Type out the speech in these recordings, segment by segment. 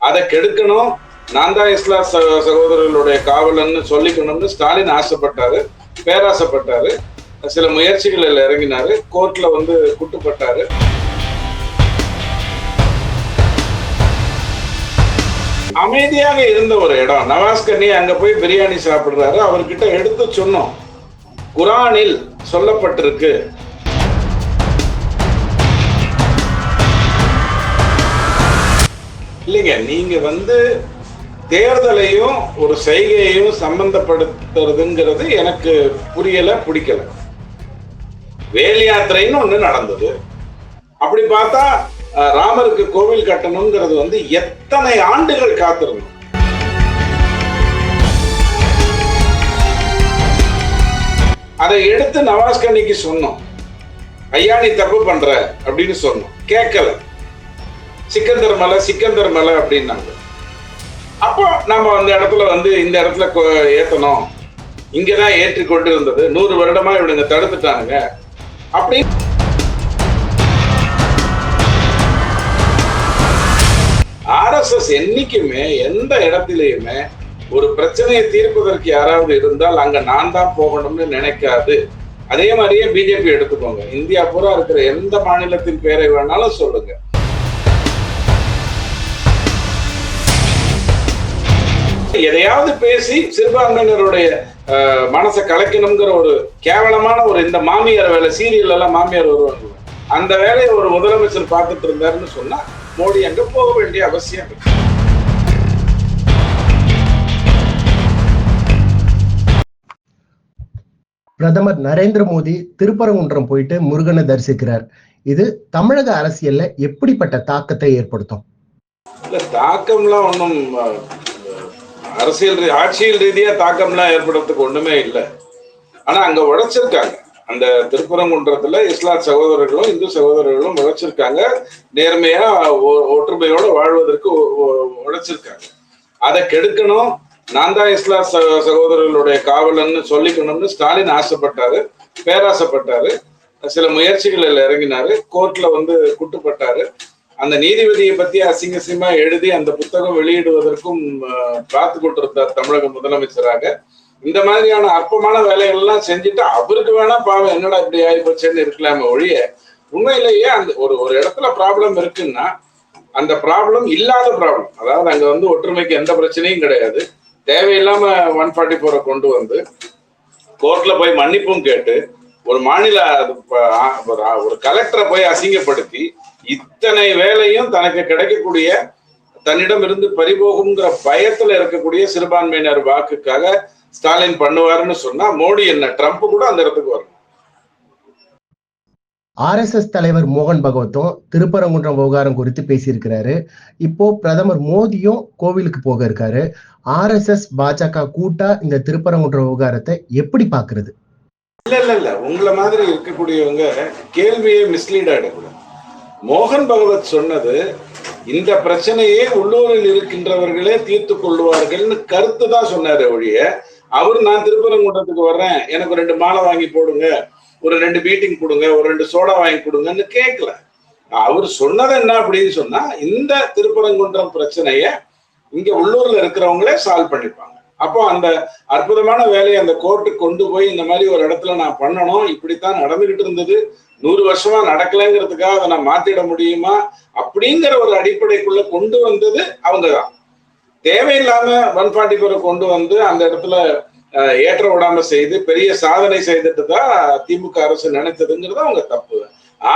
அதை கெடுக்கணும், நான் தான் இஸ்லாம் சகோதரர்களுடைய காவலன்னு சொல்லிக்கணும்னு ஸ்டாலின் ஆசைப்பட்டாரு, பேராசைப்பட்டாரு. சில முயற்சிகளில் இறங்கினாரு, கோர்ட்ல குட்டுப்பட்டாரு. அமைதியாக இருந்த ஒரு இடம் நவாஸ் கனி, அங்க போய் பிரியாணி சாப்பிடுறாரு. அவர்கிட்ட எடுத்து சொன்னோம், குரானில் சொல்லப்பட்டிருக்கு, இல்லைங்க நீங்க தேர்தலையும் ஒரு செய்கையையும் சம்பந்தப்படுத்துறதுங்கிறது எனக்கு புரியல, பிடிக்கல. வேல் யாத்திரைன்னு ஒண்ணு நடந்தது. அப்படி பார்த்தா ராமருக்கு கோவில் கட்டணுங்கிறது எத்தனை ஆண்டுகள் காத்திருந்தோம். அதை எடுத்து நவாஸ் கனிக்கு சொன்னோம், ஐயா நீ தப்பு பண்ற அப்படின்னு சொன்னோம். கேட்கல. சிக்கந்தர் மலை அப்படின்னாங்க. அப்போ நம்ம அந்த இடத்துல இந்த இடத்துல ஏத்தணும், இங்கதான் ஏற்றி கொண்டு இருந்தது, 100 வருடமா இவனுங்க தடுத்துட்டானுங்க அப்படி. RSS என்னைக்குமே எந்த இடத்திலேயுமே ஒரு பிரச்சனையை தீர்ப்பதற்கு யாராவது இருந்தால் அங்க நான் தான் போகணும்னு நினைக்காது. அதே மாதிரியே பிஜேபி எடுத்துக்கோங்க. இந்தியா பூரா இருக்கிற எந்த மாநிலத்தின் பேரை வேணாலும் சொல்லுங்க, எதையாவது பேசி சிறுபான்மையினருடைய மனசை கலைக்கணுங்கிற ஒரு கேவலமான ஒரு இந்த மாமியார் வேலை, சீரியல் எல்லாம் மாமியார் வருவாங்க, அந்த வேலையை ஒரு முதலமைச்சர் பார்த்துட்டு இருந்தாருன்னு சொன்னா மோடி அங்க போக வேண்டிய அவசியம் இருக்கு. பிரதமர் நரேந்திர மோடி திருப்பரங்குன்றம் போயிட்டு முருகனை தரிசிக்கிறார். இது தமிழக அரசியல்ல எப்படிப்பட்ட தாக்கத்தை ஏற்படுத்தும்? இல்ல, தாக்கம்லாம் ஒன்றும் அரசியல் ஆட்சியல் ரீதியா தாக்கம்லாம் ஏற்படுறதுக்கு ஒண்ணுமே இல்லை. ஆனா அங்க உழைச்சிருக்காங்க. அந்த திருப்பரங்குன்றத்துல இஸ்லாம் சகோதரர்களும் இந்து சகோதரர்களும் உழைச்சிருக்காங்க. நேர்மையா ஒற்றுமையோட வாழ்வதற்கு உழைச்சிருக்காங்க. அதை கெடுக்கணும், நான் தான் இஸ்லாம் சகோதரர்களுடைய காவலன்னு சொல்லிக்கணும்னு ஸ்டாலின் ஆசைப்பட்டாரு, பேராசைப்பட்டாரு. சில முயற்சிகளில் இறங்கினாரு, கோர்ட்ல குட்டுப்பட்டாரு. அந்த நீதிபதியை பத்தி அசிங்கசியமா எழுதி அந்த புத்தகம் வெளியிடுவதற்கும் பார்த்து கொண்டிருந்தார் தமிழக முதலமைச்சராக. இந்த மாதிரியான அற்பமான வேலைகள் எல்லாம் செஞ்சுட்டு அவருக்கு வேணா பாவம் என்னடா இப்படி ஆயிப்போச்சுன்னு இருக்கலாமே ஒழிய, உண்மையிலேயே அந்த ஒரு இடத்துல ப்ராப்ளம் இருக்குன்னா அந்த ப்ராப்ளம் இல்லாத ப்ராப்ளம், அதாவது அங்க ஒற்றுமைக்கு எந்த பிரச்சனையும் கிடையாது, தேவையில்லாம 144 கொண்டு கோர்ட்ல போய் மன்னிப்பும் கேட்டு ஒரு மாநில ஒரு கலெக்டரை போய் அசிங்கப்படுத்தி இத்தனை வேலையும் தனக்கு கிடைக்கக்கூடிய, தன்னிடம் இருந்து பறிபோகுங்கிற பயத்துல இருக்கக்கூடிய சிறுபான்மையினர் வாக்குக்காக ஸ்டாலின் பண்ணுவாருன்னு சொன்னா மோடி என்ன ட்ரம்ப் கூட அந்த இடத்துக்கு வரணும். RSS தலைவர் மோகன் பகவத்தும் திருப்பரங்குன்றம் விவகாரம் குறித்து பேசியிருக்கிறாரு. இப்போ பிரதமர் மோடியும் கோவிலுக்கு போக இருக்காரு. RSS பாஜக கூட்டா இந்த திருப்பரங்குன்றம் விவகாரத்தை எப்படி பாக்குறது? இல்ல உங்களை மாதிரி இருக்கக்கூடியவங்க கேள்வியை மிஸ்லீட் ஆயிடக்கூடாது. மோகன் பகவத் சொன்னது இந்த பிரச்சனையே உள்ளூரில் இருக்கின்றவர்களே தீர்த்து கொள்வார்கள்னு கருத்து தான் சொன்னாரு ஒழிய, அவர் நான் திருப்பரங்குன்றத்துக்கு வர்றேன், எனக்கு 2 மாலை வாங்கி போடுங்க, ஒரு 2 மீட்டிங் கொடுங்க, ஒரு 2 சோடா வாங்கி கொடுங்கன்னு கேட்கல. அவர் சொன்னது என்ன அப்படின்னு சொன்னா, இந்த திருப்பரங்குன்றம் பிரச்சனைய இங்க உள்ளூர்ல இருக்கிறவங்களே சால்வ் பண்ணிப்பாங்க. அப்போ அந்த அற்புதமான வேலையை அந்த கோர்ட்டுக்கு கொண்டு போய் இந்த மாதிரி ஒரு இடத்துல நான் பண்ணணும், இப்படித்தான் நடந்துகிட்டு இருந்தது, 100 வருஷமா நடக்கலைங்கிறதுக்காக அதை நான் மாத்திட முடியுமா அப்படிங்கிற ஒரு அடிப்படைக்குள்ள கொண்டு வந்தது அவங்கதான். தேவையில்லாம 144 கொண்டு அந்த இடத்துல ஏற்ற விடாம செய்து பெரிய சாதனை செய்துட்டு தான் திமுக அரசு நினைத்ததுங்கிறது அவங்க தப்பு.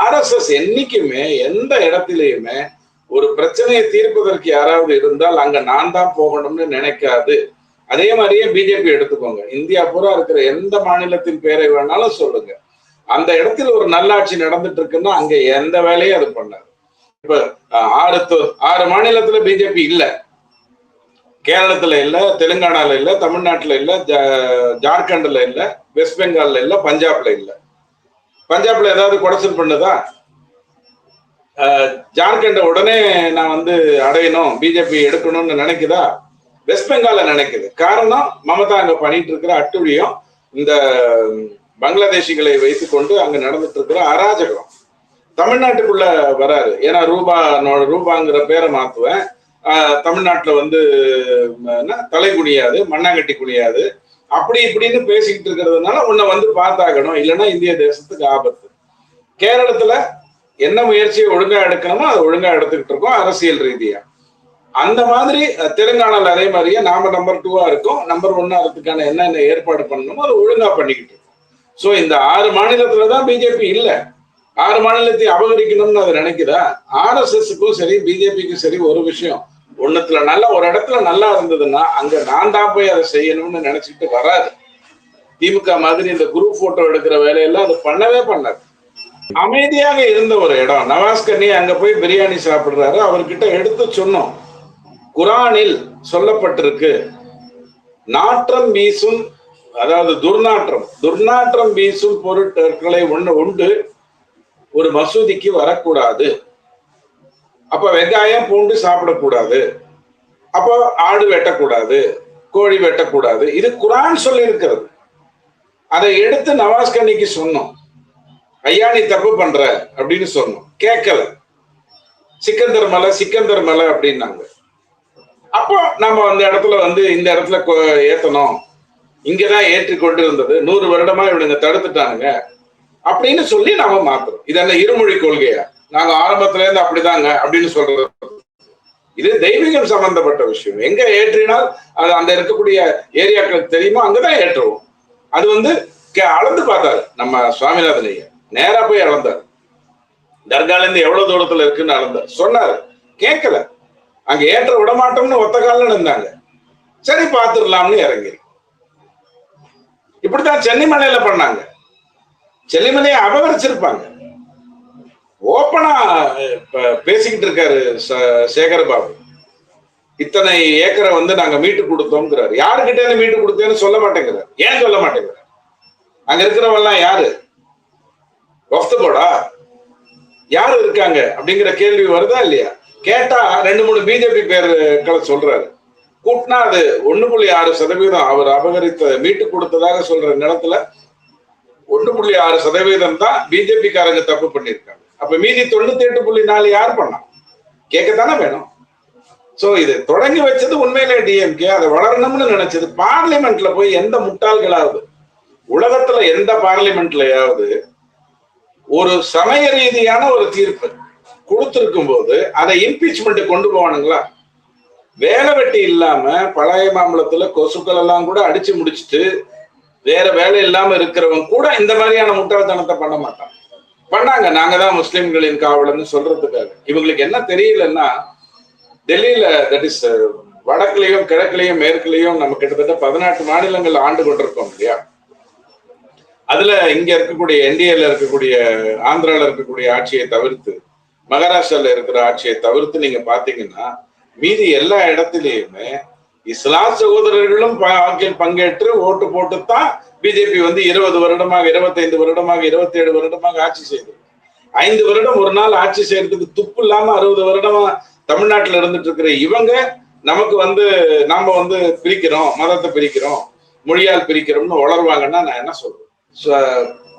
RSS என்னைக்குமே எந்த இடத்திலேயுமே ஒரு பிரச்சனையை தீர்ப்பதற்கு யாராவது இருந்தால் அங்க நான் தான் போகணும்னு நினைக்காது. அதே மாதிரியே பிஜேபி எடுத்துக்கோங்க. இந்தியா பூரா இருக்கிற எந்த மாநிலத்தின் பேரை வேணாலும் சொல்லுங்க, அந்த இடத்துல ஒரு நல்லாட்சி நடந்துட்டு இருக்குன்னா அங்க எந்த வேலையும் அது பண்ணாது. இப்ப 6 மாநிலத்துல பிஜேபி இல்ல, கேரளத்துல இல்ல, தெலுங்கானால இல்ல, தமிழ்நாட்டுல இல்ல, ஜார்க்கண்ட்ல இல்ல, வெஸ்ட் பெங்கால்ல இல்ல, பஞ்சாப்ல இல்ல. பஞ்சாப்ல ஏதாவது குடைச்சல் பண்ணுதா? ஜார்க்கண்ட உடனே நான் அடையணும், பிஜேபி எடுக்கணும்னு நினைக்குதா? வெஸ்ட் பெங்கால நினைக்குது. காரணம், மமதா அங்க பண்ணிட்டு இருக்கிற அட்டுழியம், இந்த பங்களாதேஷிகளை வைத்துக்கொண்டு அங்க நடந்துட்டு இருக்கிற அராஜகம். தமிழ்நாட்டுக்குள்ள வராரு, ஏன்னா ரூபாங்கிற பேரை மாத்துவேன், தமிழ்நாட்டுல வந்து தலை குனியாது, மண்ணாங்கட்டி குனியாது, அப்படி இப்படின்னு பேசிக்கிட்டு இருக்கிறதுனால உன்னை வந்து பார்த்தாகணும், இல்லைன்னா இந்திய தேசத்துக்கு ஆபத்து. கேரளத்துல என்ன முயற்சியை ஒழுங்கா எடுக்கணுமோ அதை ஒழுங்கா எடுத்துக்கிட்டு இருக்கோம் அரசியல் ரீதியா. அந்த மாதிரி தெலுங்கானால அதே மாதிரியே நாம நம்பர் 2 இருக்கோம், நம்பர் 1 ஆகிறதுக்கான என்னென்ன ஏற்பாடு பண்ணணுமோ அதை ஒழுங்கா பண்ணிக்கிட்டு இருக்கோம். சோ இந்த 6 மாநிலத்துலதான் பிஜேபி இல்ல. 6 மாநிலத்தை அபகரிக்கணும்னு அதை நினைக்குதா? ஆர்எஸ்எஸ்க்கும் சரி பிஜேபிக்கும் சரி ஒரு விஷயம், ஒண்ணுத்துல நல்லா ஒரு இடத்துல நல்லா இருந்ததுன்னா அங்க நான் தான் போய் அதை செய்யணும்னு நினைச்சிட்டு வராது. திமுக மாதிரி இந்த குரூப் போட்டோ எடுக்கிற வேலையெல்லாம் அது பண்ணவே பண்ணாது. அமைதியாக இருந்த ஒரு இடம். நவாஸ்கனி அங்க போய் பிரியாணி சாப்பிடுறாரு, அவர்கிட்ட எடுத்து சொன்னோம், குரானில் சொல்லப்பட்டிருக்கு நாற்றம் வீசும், அதாவது துர்நாற்றம் வீசும் பொருட்களை உண்டு ஒரு மசூதிக்கு வரக்கூடாது. அப்ப வெங்காயம் பூண்டு சாப்பிடக்கூடாது, அப்போ ஆடு வெட்டக்கூடாது, கோழி வெட்டக்கூடாது. இது குரான் சொல்லி இருக்கிறது. அதை எடுத்து நவாஸ்கனிக்கு சொன்னோம், ஐயா நீ தப்பு பண்ற அப்படின்னு சொன்னோம், கேட்கல. சிக்கந்தர் மலை அப்படின்னாங்க. அப்போ நம்ம அந்த இடத்துல வந்து இந்த இடத்துல ஏத்தணும், இங்கதான் ஏற்றி கொண்டு இருந்தது, 100 வருடமா இவனுங்க தடுத்துட்டானுங்க அப்படின்னு சொல்லி நாம மாத்துறோம். இது என்ன இருமொழி கொள்கையா? நாங்க ஆரம்பத்துல இருந்து அப்படிதாங்க அப்படின்னு சொல்றது. இது தெய்வீகம் சம்பந்தப்பட்ட விஷயம். எங்க ஏற்றினால் அது அந்த இருக்கக்கூடிய ஏரியாக்களுக்கு தெரியுமோ அங்கதான் ஏற்றுவோம். அது வந்து அளந்து பார்த்தாரு நம்ம சுவாமிநாதன் ஐயா, நேரா போய் அளந்தார். தர்கால இருந்து எவ்வளவு தூரத்துல இருக்குன்னு அளந்தார், சொன்னாரு, கேட்கல. அங்க ஏற்ற விடமாட்டோம்னு ஒத்த காலில் இருந்தாங்க. சரி பார்த்துடலாம்னு இறங்கி. இப்படித்தான் சென்னிமலையில பண்ணாங்க. சென்னிமலையை அபகரிச்சிருப்பாங்க. ஓப்பனா பேசிக்கிட்டு இருக்காரு சேகர்பாபு, இத்தனை ஏக்கரை வந்து நாங்க மீட்டு கொடுத்தோம்ங்கிறாரு. யாருக்கிட்ட மீட்டு கொடுத்தேன்னு சொல்ல மாட்டேங்கிறார். ஏன் சொல்ல மாட்டேங்கிறார்? அங்க இருக்கிறவெல்லாம் யாரு? வஃப்து போர்டா? யாரு இருக்காங்க அப்படிங்கிற கேள்வி வருதா இல்லையா? கேட்டா 2-3 பிஜேபி பேர்களை சொல்றாரு. கூட்டினா அது 1.6% அவர் அபகரித்த மீட்டு கொடுத்ததாக சொல்ற நிலத்துல 1.6% தான் பிஜேபி காரங்க தப்பு பண்ணிருக்காங்க. அப்ப மீதி 98.4 யார் பண்ணா? கேட்கத்தானே வேணும். சோ இது தொடங்கி வச்சது உண்மையிலே டிஎம்கே. அதை வளரணும்னு நினைச்சது. பார்லிமெண்ட்ல போய் எந்த முட்டாள்களாவது, உலகத்துல எந்த பார்லிமெண்ட்லயாவது ஒரு சமய ரீதியான ஒரு தீர்ப்பு கொடுத்திருக்கும் போது அதை இம்பீச்மெண்ட் கொண்டு போவானுங்களா? வேலை வெட்டி இல்லாம பழைய மாம்பழத்துல கொசுக்கள் எல்லாம் கூட அடிச்சு முடிச்சுட்டு வேற வேலை இல்லாம இருக்கிறவங்க கூட இந்த மாதிரியான முட்டாள்தனத்தை பண்ண மாட்டாங்க. பண்ணாங்க. நாங்க தான் முஸ்லிம்களின் காவலன்னு சொல்றதுக்காக. இவங்களுக்கு என்ன தெரியலன்னா, டெல்லியில தட் இஸ் வடக்குலையும் கிழக்குலையும் மேற்குலையும் நம்ம கிட்டத்தட்ட 18 மாநிலங்கள் ஆண்டு கொண்டிருக்கோம் இல்லையா? அதுல இங்க இருக்கக்கூடிய என்டிஏல இருக்கக்கூடிய ஆந்திரால இருக்கக்கூடிய ஆட்சியை தவிர்த்து, மகாராஷ்டிரால இருக்கிற ஆட்சியை தவிர்த்து நீங்க பாத்தீங்கன்னா மீதி எல்லா இடத்திலையுமே இஸ்லாம் சகோதரர்களும் பங்கேற்று ஓட்டு போட்டுத்தான் பிஜேபி வந்து 20 வருடமாக 25 வருடமாக 27 வருடமாக ஆட்சி செய்தது. 5 வருடம் ஒரு நாள் ஆட்சி செய்யறதுக்கு துப்பு இல்லாம 60 வருடமா தமிழ்நாட்டில் இருந்துட்டு இருக்கிற இவங்க நமக்கு வந்து நாம வந்து பிரிக்கிறோம், மதத்தை பிரிக்கிறோம், மொழியால் பிரிக்கிறோம்னு வளருவாங்கன்னா நான் என்ன சொல்றேன்?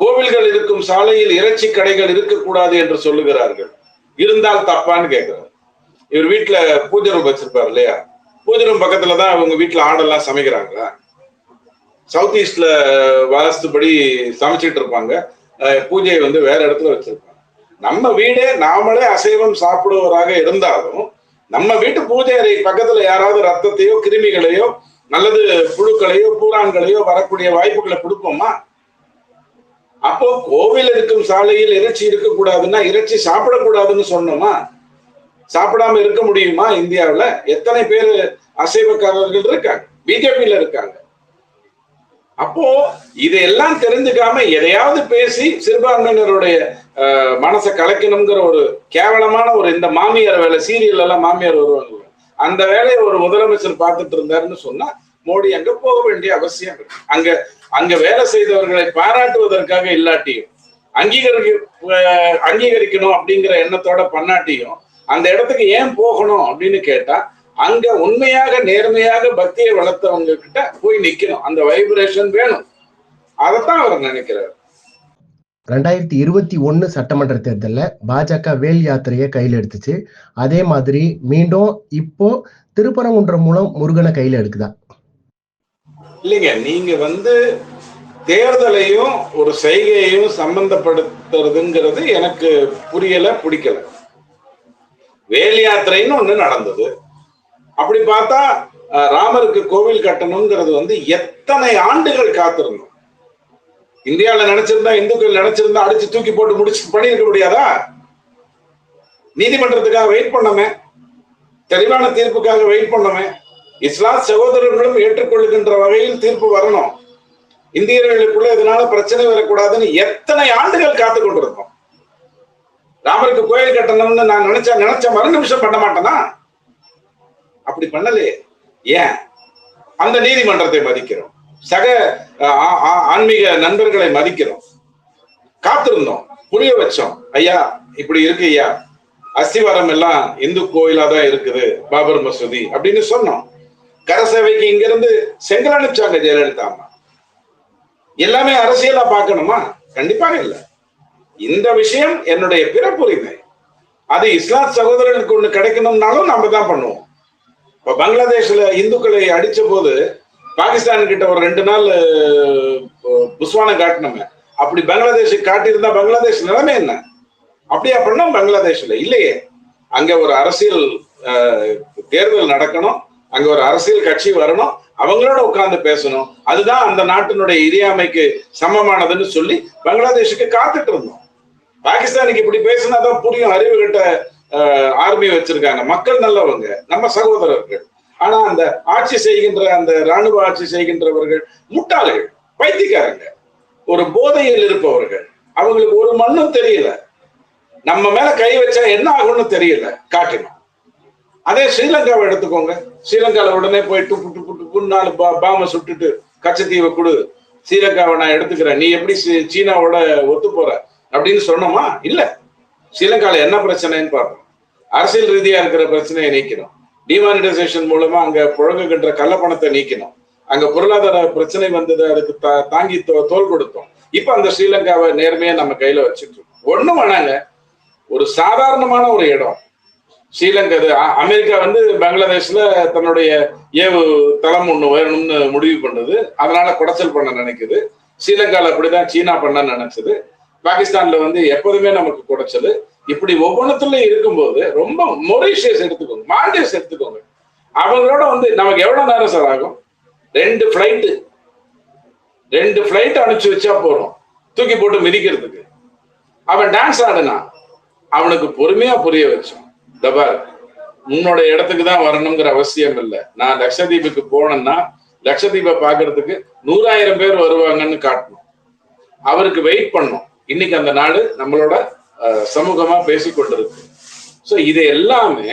கோவில்கள் இருக்கும் சாலையில் இறைச்சி கடைகள் இருக்கக்கூடாது என்று சொல்லுகிறார்கள். இருந்தால் தப்பான்னு கேட்கிறார். இவர் வீட்டுல பூஜை ரூம் வச்சிருப்பாரு இல்லையா? பூஜை ரூம் பக்கத்துலதான் அவங்க வீட்டுல ஆடெல்லாம் சமைக்கிறாங்களா? சவுத் ஈஸ்ட்ல வாஸ்துபடி சமைச்சிட்டு இருப்பாங்க, பூஜையை வந்து வேற இடத்துல வச்சிருப்பாங்க. நம்ம வீடே நாமளே அசைவம் சாப்பிடுவராக இருந்தாலும் நம்ம வீட்டு பூஜை அறை பக்கத்துல யாராவது ரத்தத்தையோ கிருமிகளையோ அல்லது புழுக்களையோ பூரான்களையோ வரக்கூடிய வாய்ப்புகளை கொடுப்போமா? அப்போ கோவில் இருக்கும் சாலையில் இறைச்சி இருக்கக்கூடாதுன்னா இறைச்சி சாப்பிடக்கூடாதுன்னு சொன்னோமா? சாப்பிடாம இருக்க முடியுமா? இந்தியாவில் எத்தனை பேர் அசைவக்காரர்கள் இருக்காங்க, பிஜேபியில இருக்காங்க. அப்போ இதையெல்லாம் தெரிஞ்சுக்காம எதையாவது பேசி சிறுபான்மையினருடைய மனசை கலைக்கணுங்கிற ஒரு கேவலமான ஒரு இந்த மாமியார் வேலை, சீரியல் எல்லாம் மாமியார் வருவாங்க, அந்த வேலையை ஒரு முதலமைச்சர் பார்த்துட்டு இருந்தாருன்னு சொன்னா மோடி அங்க போக வேண்டிய அவசியம் இருக்கு. அங்க வேலை செய்தவர்களை பாராட்டுவதற்காக இல்லாட்டியும் அங்கீகரிக்கணும் அப்படிங்கிற எண்ணத்தோட பண்ணாட்டியும் அந்த இடத்துக்கு ஏன் போகணும் அப்படின்னு கேட்டா, அங்க உண்மையாக நேர்மையாக பக்தியை வளர்த்தவங்க கிட்ட போய் நிக்கணும். அந்த வைப்ரேஷன் வேணும். அதைத்தான் அவர் நினைக்கிறார். 2021 சட்டமன்ற தேர்தல்ல பாஜக வேல் யாத்திரையை கையில் எடுத்துச்சு. அதே மாதிரி மீண்டும் இப்போ திருப்பரங்குன்றம் மூலம் முருகனை கையில எடுக்குதா? இல்லைங்க, நீங்க தேர்தலையும் ஒரு செய்கையையும் சம்பந்தப்படுத்துறதுங்கிறது எனக்கு புரியல, பிடிக்கல. வேல் யாத்திரைன்னு ஒண்ணு நடந்தது. அப்படி பார்த்தா ராமருக்கு கோவில் கட்டணுங்கிறது எத்தனை ஆண்டுகள் காத்திருந்தோம். இந்தியாவில் நினைச்சிருந்தா, இந்துக்கள் நினைச்சிருந்தா அடிச்சு தூக்கி போட்டு முடிச்சு பண்ணியிருக்க முடியாதா? நீதிமன்றத்துக்காக வெயிட் பண்ணமே, தெளிவான தீர்ப்புக்காக வெயிட் பண்ணமே. இஸ்லாம் சகோதரர்களும் ஏற்றுக்கொள்கின்ற வகையில் தீர்ப்பு வரணும், இந்தியர்களுக்குள்ள இதனால பிரச்சனை வரக்கூடாதுன்னு எத்தனை ஆண்டுகள் காத்து கொண்டிருந்தோம். ராமருக்கு கோயில் கட்டணும்னு நான் நினைச்ச மறு நிமிஷம் பண்ண மாட்டேனா? அப்படி பண்ணலையே. ஏன்? அந்த நீதிமன்றத்தை மதிக்கிறோம், சக ஆன்மீக நண்பர்களை மதிக்கிறோம், காத்திருந்தோம், புரிய வச்சோம். ஐயா இப்படி இருக்கு ஐயா, அஸ்திவாரம் எல்லாம் இந்து கோயிலா தான் இருக்குது, பாபர் மசூதி அப்படின்னு சொன்னோம். கரசேவைக்கு இங்க இருந்து செங்கல் அனுப்பிச்சாங்க ஜெயலலிதா அம்மா. எல்லாமே அரசியலா பார்க்கணுமா? கண்டிப்பாக இல்லை. இந்த விஷயம் என்னுடைய பிறப்புரிமை. அது இஸ்லாம் சகோதரர்களுக்கு ஒண்ணு கிடைக்கணும்னாலும் நம்ம தான் பண்ணுவோம். இப்ப பங்களாதேஷ்ல இந்துக்களை அடிச்ச போது பாகிஸ்தான் கிட்ட ஒரு 2 நாள் புஸ்வான காட்டினோமே, அப்படி பங்களாதேஷுக்கு காட்டியிருந்தா பங்களாதேஷ் நிலைமை என்ன? அப்படியா பண்ணோம்? பங்களாதேஷ்ல இல்லையே. அங்க ஒரு அரசியல் தேர்தல் நடக்கணும், அங்க ஒரு அரசியல் கட்சி வரணும், அவங்களோட உட்கார்ந்து பேசணும், அதுதான் அந்த நாட்டினுடைய இறையாமைக்கு சமமானதுன்னு சொல்லி பங்களாதேஷுக்கு காத்துட்டு இருந்தோம். பாகிஸ்தானுக்கு இப்படி பேசினாதான் புரியும். அறிவு கிட்ட ஆர்மி வச்சிருக்காங்க, மக்கள் நல்லவங்க, நம்ம சகோதரர்கள். ஆனா அந்த ஆட்சி செய்கின்ற, அந்த ராணுவ ஆட்சி செய்கின்றவர்கள் முட்டாள்கள், பைத்தியக்காரங்க, ஒரு போதையில் இருப்பவர்கள். அவங்களுக்கு ஒரு மண்ணும் தெரியல, நம்ம மேல கை வச்சா என்ன ஆகும்னு தெரியல, காட்டணும். அதே ஸ்ரீலங்காவை எடுத்துக்கோங்க. ஸ்ரீலங்கால உடனே போய் டுப்பு 4 பாம்பை சுட்டுட்டு கச்சத்தீவை கொடு, ஸ்ரீலங்காவை நான் எடுத்துக்கிறேன், நீ எப்படி சீனாவோட ஒத்து போற அப்படின்னு சொன்னோமா? இல்ல. ஸ்ரீலங்கால என்ன பிரச்சனைன்னு பார்ப்போம். அரசியல் ரீதியா இருக்கிற பிரச்சனையை நீக்கணும், டிமானிட்டைசேஷன் மூலமா அங்க புழங்குகின்ற கள்ளப்பணத்தை நீக்கணும். அங்க பொருளாதார பிரச்சனை வந்தது, அதுக்கு தாங்கி தோல் கொடுத்தோம். இப்ப அந்த ஸ்ரீலங்காவை நேர்மையா நம்ம கையில வச்சுட்டு இருக்கோம். ஒண்ணும் வேணாங்க, ஒரு சாதாரணமான ஒரு இடம் ஸ்ரீலங்கா. அமெரிக்கா பங்களாதேஷ்ல தன்னுடைய ஏவு தளம் ஒண்ணு வேணும்னு முடிவு பண்ணுது, அதனால குடைச்சல் பண்ண நினைக்குது. ஸ்ரீலங்கால அப்படிதான் சீனா பண்ண நினைச்சது. பாகிஸ்தான்ல எப்போதுமே நமக்கு குடைச்சல். இப்படி ஒவ்வொன்றுத்துலயும் இருக்கும்போது ரொம்ப மொரீஷியஸ் எடுத்துக்கோங்க, மால்டீவ்ஸ் எடுத்துக்கோங்க. அவங்களோட நமக்கு எவ்வளவு நேரம் சார் ஆகும்? 2 ஃபிளைட் அனுப்பிச்சு வச்சா போறோம், தூக்கி போட்டு மிதிக்கிறதுக்கு. அவன் டான்ஸ் ஆடுனா அவனுக்கு பொறுமையா புரிய வச்சோம். தபார், உன்னோட இடத்துக்கு தான் வரணுங்கிற அவசியம் இல்லை. நான் லட்சத்தீபுக்கு போனேன்னா லட்சத்தீபை பாக்குறதுக்கு 100,000 பேர் வருவாங்கன்னு காட்டணும். அவருக்கு வெயிட் பண்ணோம். இன்னைக்கு அந்த நாடு நம்மளோட சமூகமா பேசிக்கொண்டிருக்கு. சோ இது எல்லாமே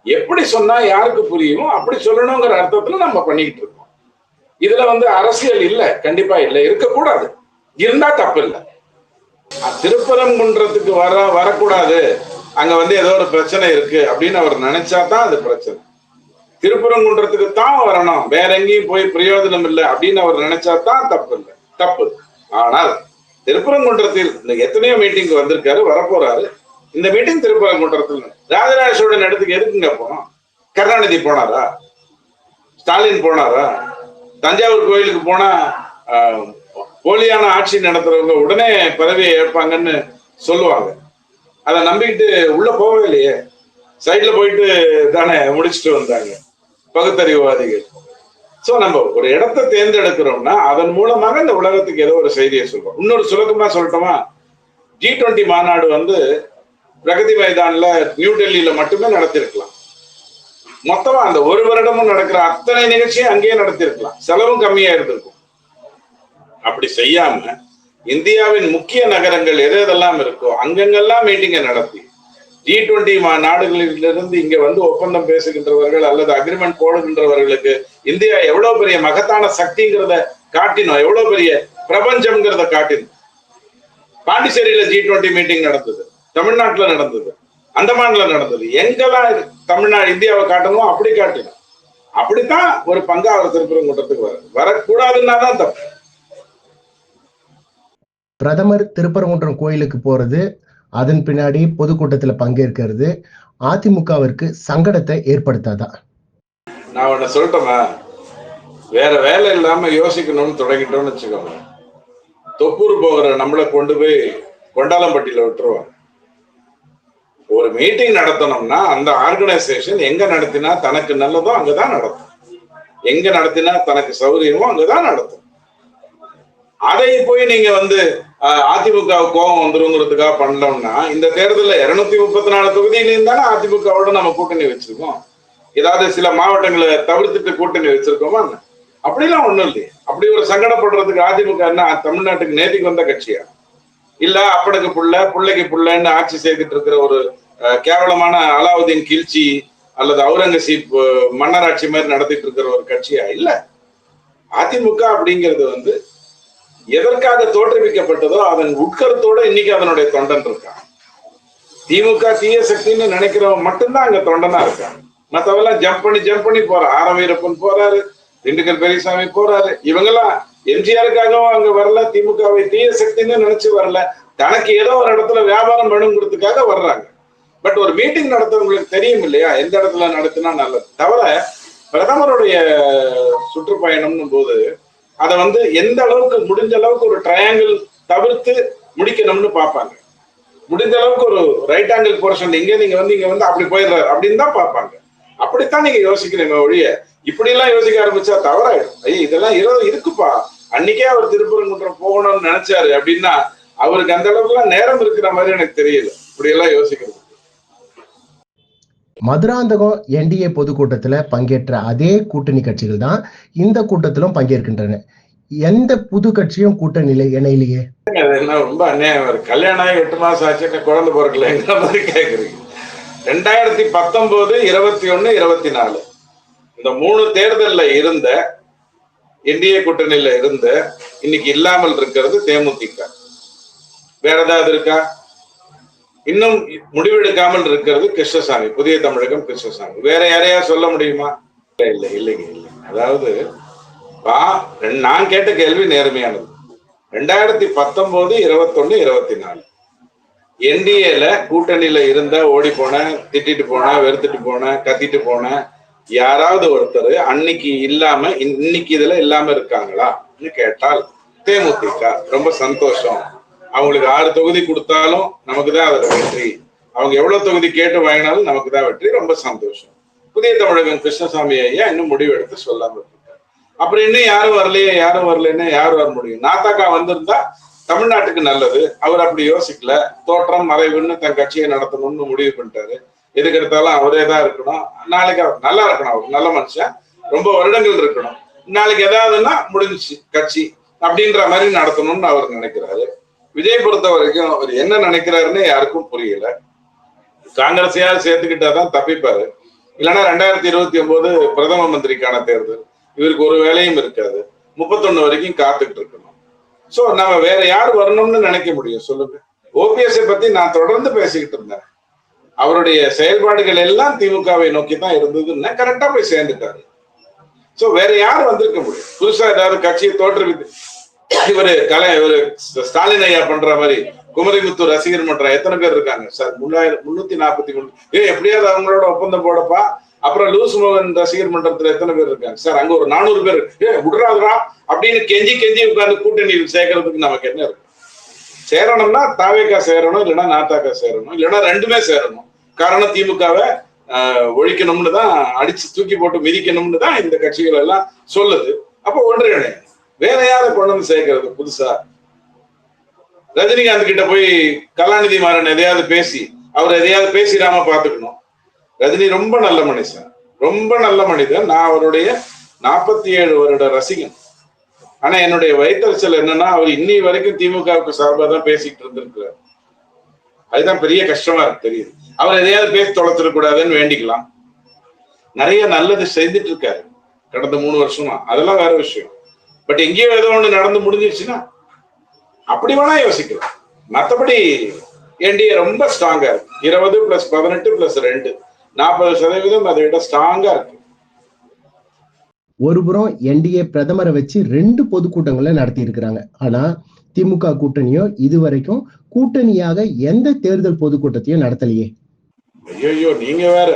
எப்படி சொன்னா யாருக்கு புரியுமோ அப்படி சொல்லணுங்கிற அர்த்தத்துல நம்ம பண்ணிக்கிட்டு இருக்கோம். இதுல அரசியல் இல்ல, கண்டிப்பா இல்ல, இருக்கக்கூடாது. இருந்தா தப்பு இல்லை. திருப்பரங்குன்றத்துக்கு வரக்கூடாது, அங்க ஏதோ ஒரு பிரச்சனை இருக்கு அப்படின்னு அவர் நினைச்சாதான் அது பிரச்சனை. திருப்பரங்குன்றத்துக்கு தான் வரணும், வேற எங்கேயும் போய் பிரயோஜனம் இல்லை அப்படின்னு அவர் நினைச்சாதான் தப்பு இல்லை, தப்பு. ஆனால் திருப்பரங்குன்றத்தில் எத்தனையோ மீட்டிங் வந்திருக்காரு, வரப்போறாரு. இந்த மீட்டிங் திருப்பரங்குன்றத்தில் ராஜராஜ சோழன் இடத்துக்கு எதுக்குங்க போனோம்? கருணாநிதி போனாரா? ஸ்டாலின் போனாரா? தஞ்சாவூர் கோயிலுக்கு போனா போலியான ஆட்சி நடத்துறவங்க உடனே பதவியை ஏற்பாங்கன்னு சொல்லுவாங்க. அதை நம்பிக்கிட்டு உள்ள போகவே இல்லையே, சைட்ல போயிட்டு தானே முடிச்சுட்டு வந்தாங்க பகுத்தறிவுவாதிகள். சோ நம்ம ஒரு இடத்தை தேர்ந்தெடுக்கிறோம்னா அதன் மூலமாக இந்த உலகத்துக்கு ஏதோ ஒரு செய்தியை சொல்றோம். இன்னொரு சுலகமா சொல்லட்டோமா, G20 மாநாடு பிரகதி மைதான்ல நியூ டெல்லியில மட்டுமே நடத்திருக்கலாம். மொத்தமா அந்த ஒரு வருடமும் நடக்கிற அத்தனை நிகழ்ச்சியும் அங்கேயே நடத்திருக்கலாம், செலவும் கம்மியா இருந்திருக்கும். அப்படி செய்யாம இந்தியாவின் முக்கிய நகரங்கள் எதெல்லாம் இருக்கோ அங்கெங்கெல்லாம் மீட்டிங்கை நடத்தி G20 நாடுகளிலிருந்து இங்க ஒப்பந்தம் பேசுகின்றவர்கள் அல்லது அக்ரிமெண்ட் போடுகின்றவர்களுக்கு இந்தியா எவ்வளவு பெரிய மகத்தான சக்திங்கிறத காட்டினோம், எவ்வளவு பெரிய பிரபஞ்சம்ங்கிறத காட்டினோம். பாண்டிச்சேரியில G20 மீட்டிங் நடந்தது, தமிழ்நாட்டுல நடந்தது, அந்தமான்ல நடந்தது. எங்கெல்லாம் தமிழ்நாடு இந்தியாவை காட்டணும் அப்படி காட்டினோம். அப்படித்தான் ஒரு பங்கா அவர் திருப்பரங்குன்றத்துக்கு வரக்கூடாதுன்னா தான் தப்பு. பிரதமர் திருப்பரங்குன்றம் கோயிலுக்கு போறது, அதன் பின்னாடி பொதுக்கூட்டத்துல பங்கேற்கிறது அதிமுகவிற்கு சங்கடத்தை ஏற்படுத்தாதா? நான் உன்னை சொல்லட்டுமா, வேற வேலை இல்லாம யோசிக்கணும்னு தொடங்கிட்டோம்னு வச்சுக்கோங்க, தொப்பூர் போகிற நம்மளை கொண்டு போய் கொண்டாலம்பட்டியில விட்டுருவாங்க. ஒரு மீட்டிங் நடத்தணும்னா அந்த ஆர்கனைசேஷன் எங்க நடத்தினா தனக்கு நல்லதோ அங்கதான் நடத்தும், எங்க நடத்தினா தனக்கு சௌகரியமோ அங்கதான் நடத்தும். அதை போய் நீங்க அதிமுக கோபம் வந்துருங்கிறதுக்காக பண்ணோம்னா, இந்த தேர்தலில் 234 தொகுதியிலையும் தானே அதிமுகவோட நம்ம கூட்டணி வச்சிருக்கோம். ஏதாவது சில மாவட்டங்களை தவிர்த்துட்டு கூட்டணி வச்சிருக்கோமா? அப்படிலாம் ஒண்ணும் இல்லையே. அப்படி ஒரு சங்கடப்படுறதுக்கு அதிமுக என்ன தமிழ்நாட்டுக்கு நேத்திக்கு வந்த கட்சியா? இல்ல அப்பனுக்கு பிள்ளைக்கு பிள்ளைன்னு ஆட்சி செய்துட்டு இருக்கிற ஒரு கேவலமான அலாவுதீன் கில்ச்சி அல்லது அவுரங்கசீப் மன்னராட்சி மாதிரி நடத்திட்டு இருக்கிற ஒரு கட்சியா? இல்ல. அதிமுக அப்படிங்கிறது எதற்காக தோற்றுவிக்கப்பட்டதோ அதன் உட்கருத்தோட இன்னைக்கு அதனுடைய தொண்டன் இருக்கான். திமுக தீய சக்தின்னு நினைக்கிறவன் மட்டும்தான் அங்க தொண்டனா இருக்காங்க. மத்தவெல்லாம் ஜம்ப் பண்ணி போறான். ஆரம் வீரப்பன் போறாரு, திண்டுக்கல் பெரியசாமி போறாரு. இவங்கெல்லாம் எம்ஜிஆருக்காகவும் அங்க வரல, திமுகவை தீய சக்தின்னு நினைச்சு வரல, தனக்கு ஏதோ ஒரு இடத்துல வியாபாரம் பண்ணுங்கிறதுக்காக வர்றாங்க. பட் ஒரு மீட்டிங் நடத்தவங்களுக்கு தெரியும் இல்லையா எந்த இடத்துல நடத்தினா நல்லது. தவிர பிரதமருடைய சுற்றுப்பயணம்னு போது அதை எந்த அளவுக்கு முடிஞ்ச அளவுக்கு ஒரு ட்ரையாங்கிள் தவிர்த்து முடிக்கணும்னு பார்ப்பாங்க. முடிஞ்ச அளவுக்கு ஒரு ரைட் ஆங்கிள் போர்ஷன் இங்க நீங்க அப்படி போயிடுறாரு அப்படின்னு தான் பார்ப்பாங்க. அப்படித்தான் நீங்க யோசிக்கிறீங்க ஒழிய இப்படி எல்லாம் யோசிக்க ஆரம்பிச்சா தவறாயிடும். ஐயா இதெல்லாம் இருக்குப்பா, அன்னைக்கே அவர் திருப்பரங்குன்றம் போகணும்னு நினைச்சாரு அப்படின்னா அவருக்கு அந்த அளவுக்கு எல்லாம் நேரம் இருக்கிற மாதிரி எனக்கு தெரியல இப்படி எல்லாம் யோசிக்கிறது. மதுராந்தகம் என்டிஏ பொதுக்கூட்டத்துல பங்கேற்ற அதே கூட்டணி கட்சிகள் தான் இந்த கூட்டத்திலும் பங்கேற்கின்றன. எந்த புது கட்சியும் கூட்டணியில இணையிலேயே. என்ன ரொம்ப அநியாயம். கல்யாணம் ஆகி 8 மாசம் ஆச்சு, குழந்தை பிறக்கல மாதிரி கேக்குறீங்க. 2019, 21, 24 இந்த 3 தேர்தல்ல இருந்த என்டிஏ கூட்டணியில இருந்த இன்னைக்கு இல்லாமல் இருக்கிறது தேமுதிக. வேற ஏதாவது இருக்கா? இன்னும் முடிவெடுக்காமல் இருக்கிறது கிருஷ்ணசாமி, புதிய தமிழகம் கிருஷ்ணசாமி. வேற யாரையா சொல்ல முடியுமா? இல்லைங்க. அதாவது நான் கேட்ட கேள்வி நேர்மையானது. 2019, 21, 24 என்டிஏல கூட்டணியில இருந்த ஓடி போன, திட்டிட்டு போன, வெறுத்துட்டு போன, கத்திட்டு போன யாராவது ஒருத்தர் அன்னைக்கு இல்லாம இன்னைக்கு இதுல இல்லாம இருக்காங்களான்னு கேட்டால் தேமுதிக. ரொம்ப சந்தோஷம். அவங்களுக்கு 6 தொகுதி கொடுத்தாலும் நமக்கு தான் அதுல வெற்றி. அவங்க எவ்வளவு தொகுதி கேட்டு வாங்கினாலும் நமக்கு தான் வெற்றி. ரொம்ப சந்தோஷம். புதிய தமிழகம் கிருஷ்ணசாமி ஐயா இன்னும் முடிவெடுத்து சொல்லாம இருக்காரு. அப்புறம் இன்னும் யாரும் வரலன்னு யார் வர முடியும்? நாத்தாக்கா வந்திருந்தா தமிழ்நாட்டுக்கு நல்லது. அவர் அப்படி யோசிக்கல. தோற்றம் மறைவுன்னு தன் கட்சியை நடத்தணும்னு முடிவு பண்ணிட்டாரு. எதுக்கு எடுத்தாலும் அவரே தான் இருக்கணும். நாளைக்கு அவர் நல்லா இருக்கணும். அவர் நல்ல மனுஷன், ரொம்ப வருடங்கள் இருக்கணும். நாளைக்கு ஏதாவதுன்னா முடிஞ்சிச்சு கட்சி அப்படின்ற மாதிரி நடத்தணும்னு அவர் நினைக்கிறாரு. விஜய் பொறுத்த வரைக்கும் அவர் என்ன நினைக்கிறாருன்னு யாருக்கும் புரியல. காங்கிரஸையாவது சேர்த்துக்கிட்டாதான் தப்பிப்பாரு. இல்லைன்னா 2029 பிரதம மந்திரிக்கான தேர்தல், இவருக்கு ஒரு வேலையும் இருக்காது. 31 வரைக்கும் காத்துக்கிட்டு இருக்கணும். சோ நம்ம வேற யார் வரணும்னு நினைக்க முடியும் சொல்லுங்க? ஓபிஎஸ்ஐ பத்தி நான் தொடர்ந்து பேசிக்கிட்டு இருந்தேன். அவருடைய செயல்பாடுகள் எல்லாம் திமுகவை நோக்கி தான் இருந்ததுன்னு கரெக்டா போய் சேர்ந்துட்டாரு. சோ வேற யார் வந்திருக்க முடியும்? புதுசா ஏதாவது கட்சியை தோற்றுவித்து இவரு ஸ்டாலின் ஐயா பண்ற மாதிரி குமரிமுத்து ரசிகர் மன்றம் எத்தனை பேர் இருக்காங்க சார்? 343. எப்படியாவது அவங்களோட ஒப்பந்தம் போடப்பா. அப்புறம் லூஸ் மோகன் ரசிகர் மன்றத்துல எத்தனை பேர் இருக்காங்க சார்? அங்க ஒரு 400 பேர். விடுறாதுரா அப்படின்னு கெஞ்சி உட்கார்ந்து கூட்டணி சேர்க்கறதுக்கு நமக்கு என்ன இருக்கு? சேரணும்னா தாவேக்கா சேரணும், இல்லைன்னா நாத்தாக்கா சேரணும், இல்லைன்னா ரெண்டுமே சேரணும். காரணம் திமுகவை ஒழிக்கணும்னு தான், அடிச்சு தூக்கி போட்டு மிதிக்கணும்னு தான் இந்த கட்சிகள் எல்லாம் சொல்லுது. அப்போ ஒன்றிணைய வேற யாரை கொண்டு வந்து சேர்க்கறது புதுசா? ரஜினிகாந்த் கிட்ட போய் கலாநிதி மாறன் எதையாவது பேசி அவர் எதையாவது பேசிடாம பாத்துக்கணும். ரஜினி ரொம்ப நல்ல மனுஷன், ரொம்ப நல்ல மனிதன். நான் அவருடைய 47 வருட ரசிகன். ஆனா என்னுடைய வயிற்றுச்சல் என்னன்னா, அவர் இன்னி வரைக்கும் திமுகவுக்கு சார்பாக தான் பேசிட்டு இருந்திருக்கிறார். அதுதான் பெரிய கஷ்டமா இருக்கு, தெரியுது. அவர் எதையாவது பேசி தொலைச்சிடக்கூடாதுன்னு வேண்டிக்கலாம். நிறைய நல்லது செய்துட்டு இருக்காரு கடந்த 3 வருஷமா, அதெல்லாம் வேற விஷயம். பட் எங்கேயோ ஏதோ ஒண்ணு நடந்து முடிஞ்சிருச்சுன்னா அப்படி வேணா யோசிக்கலாம். மற்றபடி என்டிஏ ரொம்ப ஸ்ட்ராங்கா இருக்கு. 20 + 18 + 2 40% அதை விட ஸ்ட்ராங்கா இருக்கு. ஒருபுறம் என்டிஏ பிரதமரை வச்சு 2 பொதுக்கூட்டங்களை நடத்தி இருக்கிறாங்க. ஆனா திமுக கூட்டணியோ இதுவரைக்கும் கூட்டணியாக எந்த தேர்தல் பொதுக்கூட்டத்தையும் நடத்தலையே. ஐயோ, நீங்க வேற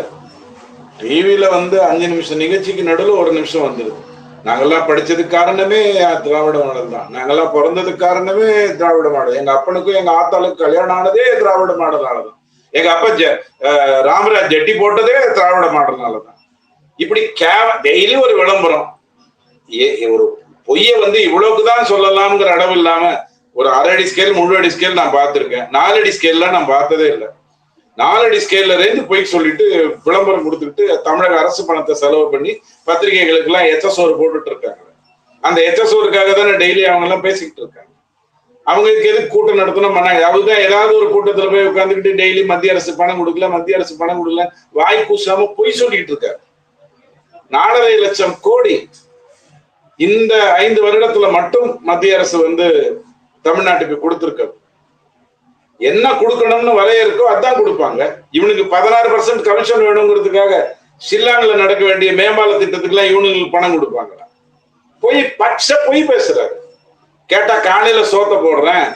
டிவியில 5 நிமிஷம் நிகழ்ச்சிக்கு நடுவில் 1 நிமிஷம் வந்துருது. நாங்கெல்லாம் படிச்சதுக்கு காரணமே திராவிட மாடல் தான். நாங்கெல்லாம் பிறந்ததுக்கு காரணமே திராவிட மாடல். எங்க அப்பனுக்கும் எங்க ஆத்தாளுக்கும் கல்யாணம் ஆனதே திராவிட மாடலாலதான். எங்க அப்பா ராமராஜ் ஜட்டி போட்டதே திராவிட மாடல்னாலதான். இப்படி டெய்லி ஒரு விளம்பரம், ஒரு பொய்ய இவ்வளவுக்குதான் சொல்லலாம்ங்கிற அளவு இல்லாம ஒரு 1/2 அடி ஸ்கேல், முழு அடி ஸ்கேல் நான் பார்த்திருக்கேன். 4 அடி ஸ்கேல்லாம் நான் பார்த்ததே இல்லை. 4 அடி ஸ்கேல்ல இருந்து போய் சொல்லிட்டு விளம்பரம் கொடுத்துட்டு தமிழக அரசு பணத்தை செலவு பண்ணி பத்திரிகைகளுக்கு எல்லாம் எச்சசோறு போட்டுட்டு இருக்காங்க. அந்த எச்சசோருக்காக தானே டெய்லி அவங்க எல்லாம் பேசிக்கிட்டு இருக்காங்க. அவங்களுக்கு எதுக்கு கூட்டம் நடத்தணும் பண்ணாங்க? அவருதான் ஏதாவது ஒரு கூட்டத்துல போய் உட்காந்துக்கிட்டு டெய்லி மத்திய அரசு பணம் கொடுக்கல, மத்திய அரசு பணம் கொடுக்கல, வாய் கூசாம பொய் சொல்லிட்டு இருக்காரு. 4.5 லட்சம் கோடி இந்த 5 வருடத்துல மட்டும் மத்திய அரசு தமிழ்நாட்டுக்கு கொடுத்திருக்காரு. என்ன கொடுக்கணும்னு வரையறுக்கோ அதான் கொடுப்பாங்க. இவனுக்கு 16% கமிஷன் வேணுங்கிறதுக்காக ஷில்லாங்ல நடக்க வேண்டிய மேம்பால திட்டத்துக்கு எல்லாம் இவனுங்களுக்கு பணம் கொடுப்பாங்க. பொய் பேசுறாரு. கேட்டா காலையில சோத்த போடுறேன்,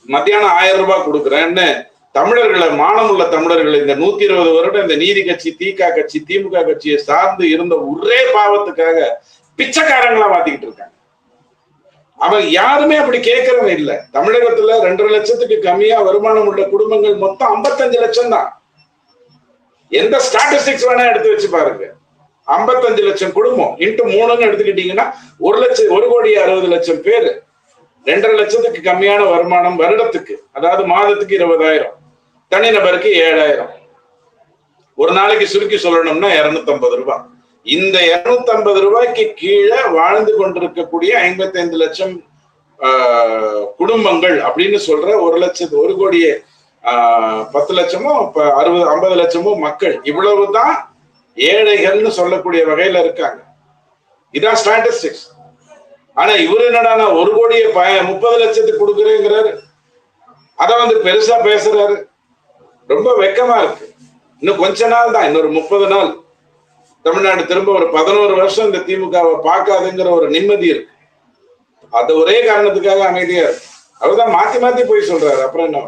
மத்தியானம் 1000 ரூபாய் கொடுக்குறேன்னு தமிழர்களை, மானமுள்ள தமிழர்களை, இந்த 120 வருடம் இந்த நீதி கட்சி, திக கட்சி, திமுக கட்சியை சார்ந்து இருந்த ஒரே பாவத்துக்காக பிச்சைக்காரங்களா மாத்திக்கிட்டு இருக்காங்க. அவன் யாருமே அப்படி கேட்கறவன் இல்ல. தமிழகத்துல 2.5 லட்சத்துக்கு கம்மியா வருமானம் உள்ள குடும்பங்கள் மொத்தம் 55 லட்சம் தான். எந்த ஸ்டாட்டிஸ்டிக்ஸ் வேணா எடுத்து வச்சு பாருங்க. 55 லட்சம் குடும்பம் இன்ட்டு 3ன்னு எடுத்துக்கிட்டீங்கன்னா 1,60,60,00,000 பேரு. 2.5 லட்சத்துக்கு கம்மியான வருமானம் வருடத்துக்கு, அதாவது மாதத்துக்கு 20,000, தனிநபருக்கு 7,000, ஒரு நாளைக்கு சுருக்கி சொல்லணும்னா 250 ரூபாய். இந்த 250 ரூபாய்க்கு கீழே வாழ்ந்து கொண்டிருக்கக்கூடிய 55 லட்சம் குடும்பங்கள் அப்படின்னு சொல்ற 1 கோடியே 10 லட்சமோ 50 லட்சமோ மக்கள், இவ்வளவுதான் ஏழைகள்னு சொல்லக்கூடிய வகையில இருக்காங்க. இதான் ஸ்டாட்டிஸ்டிக்ஸ். ஆனா இவரு என்னடானா 1 கோடியே 30 லட்சத்துக்கு கொடுக்குறேங்கிறாரு. அத பெருசா பேசுறாரு. ரொம்ப வெக்கமா இருக்கு. இன்னும் கொஞ்ச நாள் தான், இன்னொரு 30 நாள் தமிழ்நாடு திரும்ப ஒரு 11 வருஷம் இந்த திமுகவை பார்க்காதுங்கிற ஒரு நிம்மதி இருக்கு. அது ஒரே காரணத்துக்காக அமைதியா இருக்கு. அவர்தான் மாத்தி மாத்தி போய் சொல்றாரு. அப்புறம் என்ன?